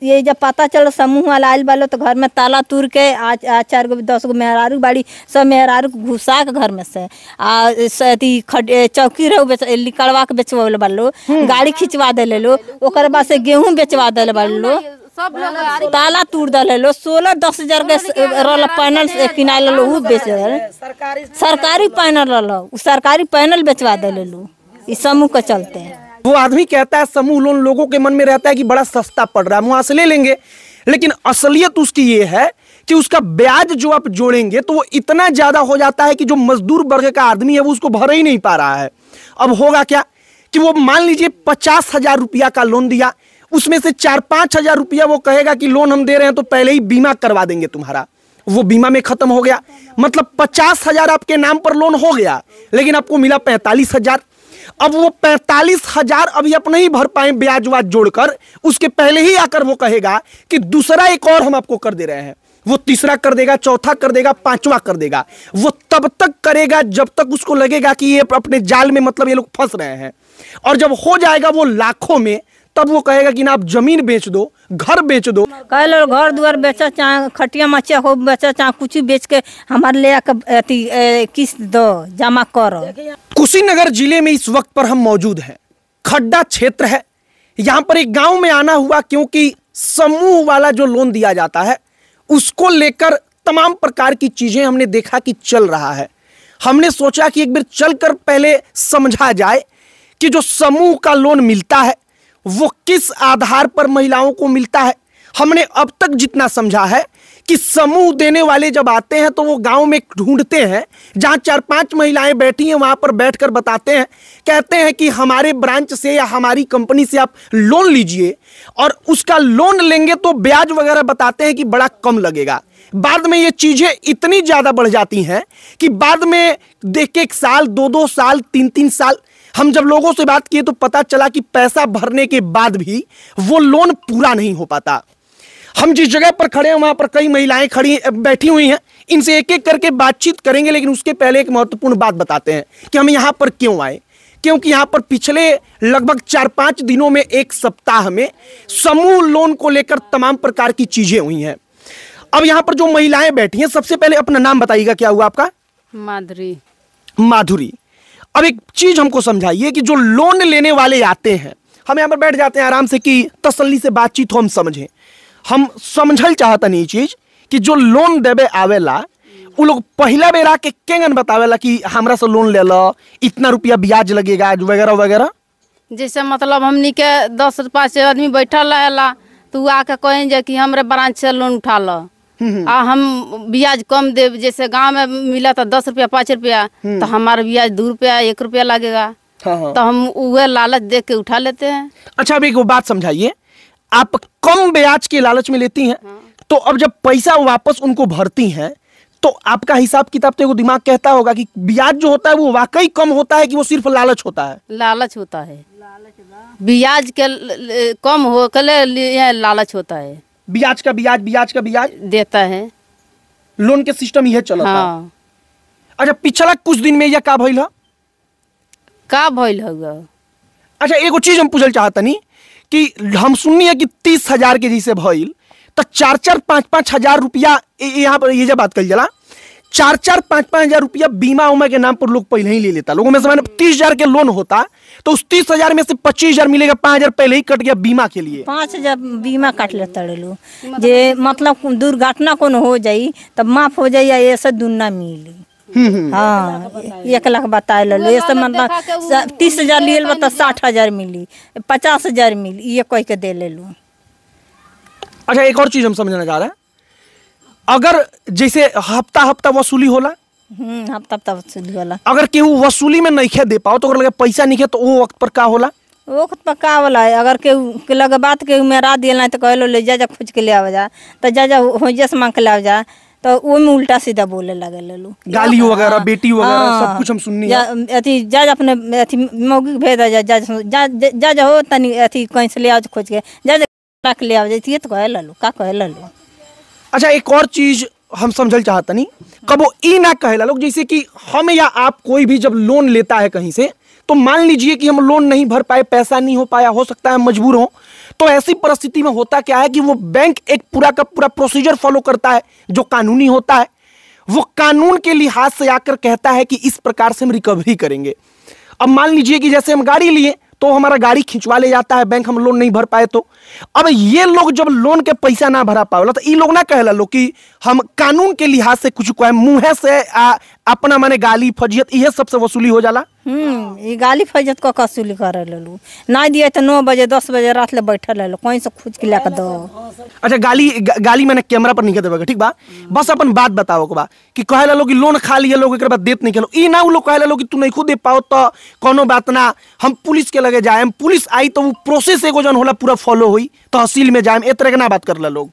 ये जब पता चलो समूह वाला आयल बालो तो घर में ताला तोड़ के आज 4 गो 10 गो मेहरारू बाड़ी, सब मेहरारू घुसा के घर में से चौकी रहो लिकड़वा के बेचवा बालो, गाड़ी खिंचवा दे लो, ओकर बाद से गेहूं बेचवा दे बालो, ताला तोड़ दे लो, 16-10 हजार के रोल पैनल किना लो, वो बेच सरकारी पैनल लो, सरकारी पैनल बेचवा दे लो, इस समूह के चलते। वो आदमी कहता है समूह लोन, लोगों के मन में रहता है कि बड़ा सस्ता पड़ रहा है, वहां से ले लेंगे, लेकिन असलियत उसकी ये है कि उसका ब्याज जो आप जोड़ेंगे तो वो इतना ज्यादा हो जाता है कि जो मजदूर वर्ग का आदमी है वो उसको भर ही नहीं पा रहा है। अब होगा क्या कि वो मान लीजिए 50,000 रुपया का लोन दिया, उसमें से 4-5 हजार रुपया वो कहेगा कि लोन हम दे रहे हैं तो पहले ही बीमा करवा देंगे तुम्हारा, वो बीमा में खत्म हो गया, मतलब 50,000 आपके नाम पर लोन हो गया, लेकिन आपको मिला 45,000। अब वो 45,000 अभी आप नहीं भर पाए ब्याज वाज जोड़कर, उसके पहले ही आकर वो कहेगा कि दूसरा एक और हम आपको कर दे रहे हैं, वो तीसरा कर देगा, चौथा कर देगा, पांचवा कर देगा। वो तब तक करेगा जब तक उसको लगेगा कि ये अपने जाल में मतलब ये लोग फंस रहे हैं, और जब हो जाएगा वो लाखों में, तब वो कहेगा कि ना आप जमीन बेच दो, घर बेच दो, कह लो घर दुआर बेचा, चाहे खटिया मचिया हो बेचा, चाहे कुछ बेच के हमारे ले किस्त दो, जमा करो। कुशीनगर जिले में इस वक्त पर हम मौजूद हैं, खड्डा क्षेत्र है। यहाँ पर एक गांव में आना हुआ क्योंकि समूह वाला जो लोन दिया जाता है उसको लेकर तमाम प्रकार की चीजें हमने देखा कि चल रहा है। हमने सोचा कि एक बार चलकर पहले समझा जाए कि जो समूह का लोन मिलता है वो किस आधार पर महिलाओं को मिलता है। हमने अब तक जितना समझा है कि समूह देने वाले जब आते हैं तो वो गांव में ढूंढते हैं, जहां 4-5 महिलाएं बैठी हैं वहां पर बैठकर बताते हैं, कहते हैं कि हमारे ब्रांच से या हमारी कंपनी से आप लोन लीजिए, और उसका लोन लेंगे तो ब्याज वगैरह बताते हैं कि बड़ा कम लगेगा। बाद में ये चीजें इतनी ज्यादा बढ़ जाती हैं कि बाद में देख के 1 साल 2-2 साल 3-3 साल हम जब लोगों से बात किए तो पता चला कि पैसा भरने के बाद भी वो लोन पूरा नहीं हो पाता। हम जिस जगह पर खड़े हैं वहां पर कई महिलाएं खड़ी बैठी हुई हैं, इनसे एक एक करके बातचीत करेंगे, लेकिन उसके पहले एक महत्वपूर्ण बात बताते हैं कि हम यहां पर क्यों आए। क्योंकि यहां पर पिछले लगभग 4-5 दिनों में, एक सप्ताह में समूह लोन को लेकर तमाम प्रकार की चीजें हुई हैं। अब यहां पर जो महिलाएं बैठी हैं, सबसे पहले अपना नाम बताइएगा, क्या हुआ आपका? माधुरी। माधुरी, अब एक चीज हमको समझाइए कि जो लोन लेने वाले आते हैं, हम यहाँ पर बैठ जाते हैं आराम से कि तसल्ली से बातचीत हो, हम समझें, हम समझल चाहता नहीं चीज कि जो लोन देवे आवेला वो लोग पहला बेरा के केंगन बतावेला कि हमरा से लोन ले लो, इतना रुपया ब्याज लगेगा वगैरह वगैरह। जैसे मतलब हमनी के 10-5 आदमी बैठल रहेला तो आके कहें कि हमरे ब्रांच से लोन उठा लो, हम ब्याज कम दे। जैसे गांव में मिला था 10 रुपया 5 रुपया, तो हमारा ब्याज 2 रुपया 1 रुपया लगेगा। हाँ। तो हम वह लालच देख के उठा लेते हैं। अच्छा, अब एक वो बात समझाइए, आप कम ब्याज के लालच में लेती हैं, तो अब जब पैसा वापस उनको भरती हैं तो आपका हिसाब किताब तो दिमाग कहता होगा कि ब्याज जो होता है वो वाकई कम होता है कि वो सिर्फ लालच होता है? लालच होता है, ब्याज के कम हो के लिए लालच होता है। ब्याज का ब्याज देता है, लोन के सिस्टम यह चला। हाँ। अच्छा, पिछला कुछ दिन में यह का भइल होगा? अच्छा, एगो चीज हम पूछल चाहतनी कि हम सुननी है कि 30,000 के जैसे भइल, तो 4-4, 5-5 हजार रुपया यहाँ पर ये जब बात कर जला 4-4, 5-5 हजार रुपया बीमा उमा के नाम पर लोग पहले ही ले लेता। लोगों में से 30,000 के लोन होता तो उस 30,000 में से 25,000 मिलेगा, 5,000 पहले ही कट गया बीमा के लिए। 5,000 बीमा काट लेता लो, जे मतलब दुर्घटना कौन हो जाई तब माफ हो जाई, ऐसा दुन्ना मिली। हाँ, 1 लाख बताए लो, ऐसे मतलब 30,000 लिए बता 60,000 मिली, 50,000 मिली, ये कह के दे ले लो। अच्छा, एक और चीज हम समझना चाह रहे हैं, अगर जैसे हफ्ता वसूली होला, हफ्ता वसूली होला, अगर केहू वसूली में नहीं दे पाओ तो अगर लगे पैसा नहीं तो वो वक्त पर का होला? वो वक्त पर का होला है, अगर केहू लगे बात केहू मेरा दिया तो कह लो ले जा खोज के ले आ जा, तो जा हो जस मांग के ले आ जा, तो वो में उल्टा सीधा बोले लगे लो, गाली वगैरह बेटी वगैरह सब कुछ हम सुननी है। अथी जा अपने अथी मौगी भेज जा हो तनी अथी कहीं से ले आओ खोज के जा रख ले आओ जाती है, तो कहे लो का कहे लो। अच्छा, एक और चीज हम समझल चाहता नहीं, कबो ई ना कहेला लोग, जैसे कि हम या आप कोई भी जब लोन लेता है कहीं से, तो मान लीजिए कि हम लोन नहीं भर पाए, पैसा नहीं हो पाया, हो सकता है मजबूर हो, तो ऐसी परिस्थिति में होता क्या है कि वो बैंक एक पूरा का पूरा प्रोसीजर फॉलो करता है जो कानूनी होता है। वो कानून के लिहाज से आकर कहता है कि इस प्रकार से हम रिकवरी करेंगे। अब मान लीजिए कि जैसे हम गाड़ी लिए तो हमारा गाड़ी खिंचवा ले जाता है बैंक, हम लोन नहीं भर पाए तो अब ये लोग जब लोन के पैसा ना भरा पावला तो ये लोग ना कहला लो कि हम कानून के लिहाज से कुछ कहे, मुंह से अपना माने गाली फजियत ये सबसे वसूली हो जाला। ये गाली फजत को कसूली करे लेलू, ना दिए तो 9 बजे 10 बजे रात ले बैठल ले कहीं से खोज के लेकर दो। अच्छा गाली मैंने कैमरा पर नहीं देगा, ठीक बा, बस अपन बात बताओ के बा कि कहे लो कि लोन खा लिए लोग एक बाद देत नहीं खेलो, ई ना लोग कहे लो कि तू नहीं खुद दे पाओ तो कोनो बात ना, हम पुलिस के लगे जाए, पुलिस आई तो वो प्रोसेस एगो जन होला पूरा फॉलो हुई, तहसील में जाए, ए तरह के ना बात कर ला लोग।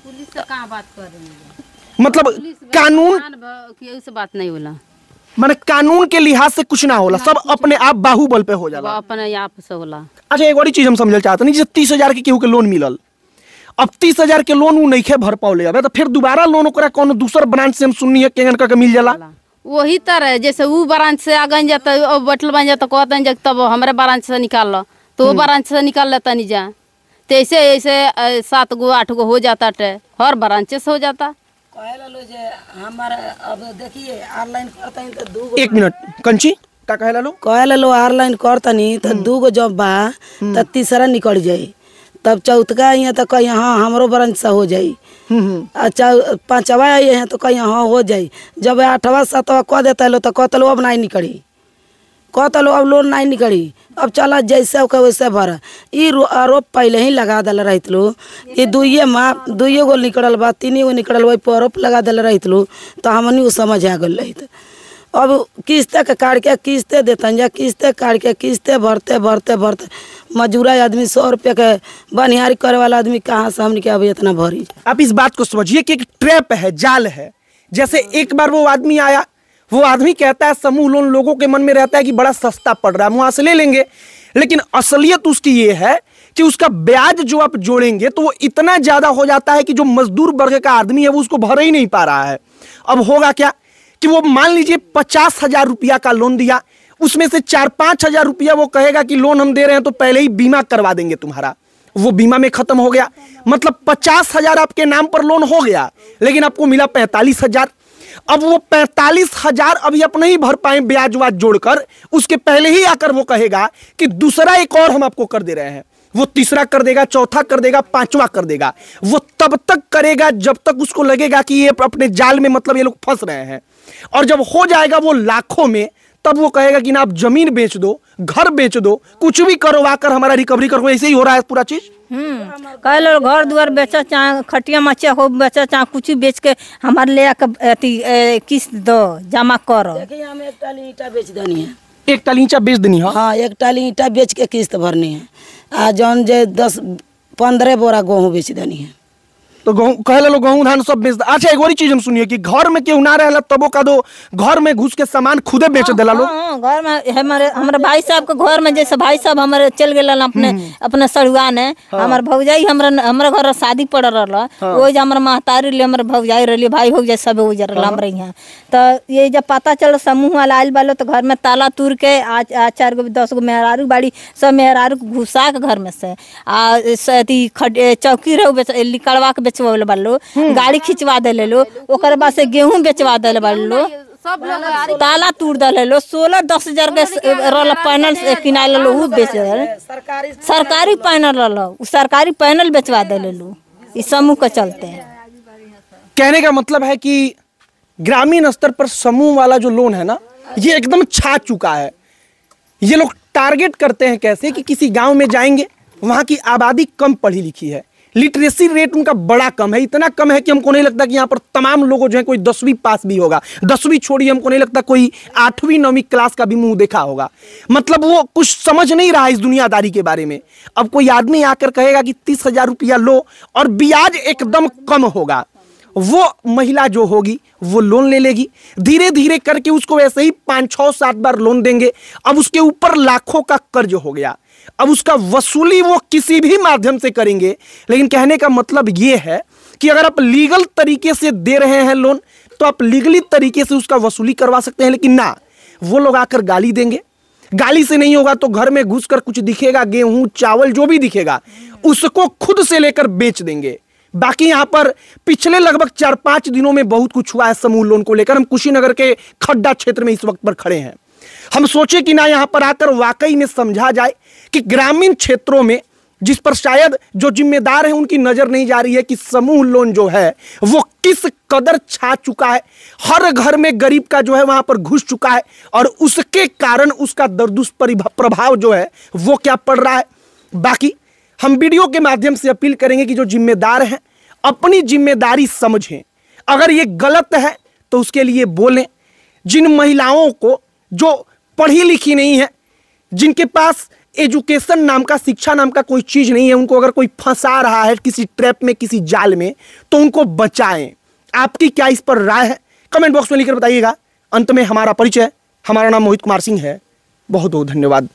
पुलिस से कहाँ बात कर रहे हैं, मतलब कानून से बात नहीं होला, माने कानून के लिहाज से कुछ ना होला, सब अपने आप बाहुबल पे हो जाला, अपने आप से होला। अच्छा एक और चीज हम समझल चाहते नहीं, जैसे 30,000 के केहू के लोन मिलल, अब 30,000 के लोन वो नहीं भर पाओ ले तो फिर दोबारा लोन ओकरा कोनो दूसर ब्रांच से हम सुननी है केगन का मिल जाला। वही तरह जैसे वो ब्रांच से आ गई जाता है बैठल बन जाता कहते हैं तब हमारे ब्रांच से निकाल लो तो वो ब्रांच से निकाल लेता नहीं जा, तो ऐसे ऐसे 7 गो 8 गो हो जाता है, हर ब्रांच से हो जाता। अब देखिए ऑनलाइन करता तो 2 एक मिनट कंची का कहे लो, कहला लो ऑनलाइन करतनी तो 2 गो जब बा तो तीसरा निकल जाई, तब चौथका यहाँ तो कहीं हाँ हमरो ब्रांच से हो जाई, अच्छा 5वां है तो कहीं हाँ हो जाई, जब 8वां 7वां कह देता लो तो कहता लो अब नहीं निकली, कहता लो अब लोन नहीं निकली, अब चला जैसे वैसे भर। ई आरोप पहले ही लगा दिल रही लो, ये 2 गो निकल बा 3 गो निकल वही पर आरोप लगा दिल रही लो तो हमनी समझ आ गल रही। अब किस्तें के काट के किस्तें देतन जा, किस्तें काट के किस्तें भरते भरते भरते मजूरा आदमी 100 रुपये के बनिहारी करे वाला आदमी कहाँ से हमने के अब इतना भरी। आप इस बात को समझिए कि एक ट्रैप है, जाल है। जैसे एक बार वो आदमी आया, वो आदमी कहता है समूह लोन, लोगों के मन में रहता है कि बड़ा सस्ता पड़ रहा है, वहां से ले लेंगे, लेकिन असलियत उसकी ये है कि उसका ब्याज जो आप जोड़ेंगे तो वो इतना ज्यादा हो जाता है कि जो मजदूर वर्ग का आदमी है वो उसको भर ही नहीं पा रहा है। अब होगा क्या कि वो मान लीजिए 50,000 रुपया का लोन दिया, उसमें से 4-5 हजार रुपया वो कहेगा कि लोन हम दे रहे हैं तो पहले ही बीमा करवा देंगे तुम्हारा, वो बीमा में खत्म हो गया, मतलब 50,000 आपके नाम पर लोन हो गया, लेकिन आपको मिला 45,000। अब वो 45,000 अभी आप नहीं भर पाए ब्याज वाज जोड़कर, उसके पहले ही आकर वो कहेगा कि दूसरा एक और हम आपको कर दे रहे हैं, वो तीसरा कर देगा, चौथा कर देगा, 5वां कर देगा। वो तब तक करेगा जब तक उसको लगेगा कि ये अपने जाल में मतलब ये लोग फंस रहे हैं, और जब हो जाएगा वो लाखों में, तब वो कहेगा कि ना आप जमीन बेच दो, घर बेच दो, कुछ भी करवा कर हमारा रिकवरी करो। ऐसे ही हो रहा है पूरा चीज। कह लो घर दुआर बेचा, चाहे खटिया मचिया हो बेचा, चाहे कुछ भी बेच के हमारे ले आकर किस्त दो, जमा करो। देखिए हम 1 टाली ईंटा बेच देनी है, 1 टाली ईंटा बेच देनी है। हाँ 1 टाली ईंटा बेच के किस्त भरनी है, आ जौन जे 10-15 बोरा गेहूँ बेच देनी है। तो कह लो गेहूं धान सब बेच। अच्छा एक और चीज हम सुनिए कि घर में केहू ना रहला तबो का दो घर में घुस के सामान खुदे बेच देला लोग। घर में हमारे भाई साहब के घर में, जैसे भाई साहब हमारे चल गए अपने सड़ुआ ने, हमारे भौजाई हमारे घर शादी पड़ रहा, वो हमारे महतारी लिए हमारे भौजाई रही, भाई भौजाई सब वो हमारे यहाँ। तो ये जब पता चलो समूह वाला आयल बालो तो घर में ताला तोड़ के 4 गो 10 गो मेहरारू बाड़ी, सब मेहरारू घुसा के घर में से चौकी रहो लिकड़वा के बेचवा बालो, गाड़ी खिंचवा दे लो, ओकर बाद से गेहूं बेचवा दे बालो, ताला तोड़ दे लो, 16-10 हजार के रोल पैनल किनाए लो, वो बेच सरकारी पैनल लो, सरकारी पैनल बेचवा दे लो। इस समूह के चलते कहने का मतलब है कि ग्रामीण स्तर पर समूह वाला जो लोन है ना, ये एकदम छा चुका है। ये लोग टारगेट करते हैं कैसे कि किसी गांव में जाएंगे, वहां की आबादी कम पढ़ी लिखी है, लिटरेसी रेट उनका बड़ा कम है, इतना कम है कि हमको नहीं लगता कि यहाँ पर तमाम लोगों जो है कोई 10वीं पास भी होगा। 10वीं छोड़िए, हमको नहीं लगता कोई 8वीं 9वीं क्लास का भी मुंह देखा होगा। मतलब वो कुछ समझ नहीं रहा इस दुनियादारी के बारे में। अब कोई आदमी आकर कहेगा कि 30,000 रुपया लो और ब्याज एकदम कम होगा, वो महिला जो होगी वो लोन ले लेगी, धीरे धीरे करके उसको ऐसे ही 5-6-7 बार लोन देंगे। अब उसके ऊपर लाखों का कर्ज हो गया, अब उसका वसूली वो किसी भी माध्यम से करेंगे। लेकिन कहने का मतलब ये है कि अगर आप लीगल तरीके से दे रहे हैं लोन तो आप लीगली तरीके से उसका वसूली करवा सकते हैं, लेकिन ना, वो लोग आकर गाली देंगे, गाली से नहीं होगा तो घर में घुसकर कुछ दिखेगा, गेहूं चावल जो भी दिखेगा उसको खुद से लेकर बेच देंगे। बाकी यहां पर पिछले लगभग 4-5 दिनों में बहुत कुछ हुआ है समूह लोन को लेकर। हम कुशीनगर के खड्डा क्षेत्र में इस वक्त पर खड़े हैं। हम सोचे कि ना यहां पर आकर वाकई में समझा जाए कि ग्रामीण क्षेत्रों में जिस पर शायद जो जिम्मेदार है उनकी नजर नहीं जा रही है कि समूह लोन जो है वो किस कदर छा चुका है, हर घर में गरीब का जो है वहां पर घुस चुका है और उसके कारण उसका दुष्प्रभाव जो है वो क्या पड़ रहा है। बाकी हम वीडियो के माध्यम से अपील करेंगे कि जो जिम्मेदार हैं अपनी जिम्मेदारी समझें, अगर ये गलत है तो उसके लिए बोलें। जिन महिलाओं को जो पढ़ी लिखी नहीं है, जिनके पास एजुकेशन नाम का, शिक्षा नाम का कोई चीज नहीं है, उनको अगर कोई फंसा रहा है किसी ट्रैप में, किसी जाल में, तो उनको बचाएं। आपकी क्या इस पर राय है कमेंट बॉक्स में लिखकर बताइएगा। अंत में हमारा परिचय, हमारा नाम मोहित कुमार सिंह है। बहुत बहुत धन्यवाद।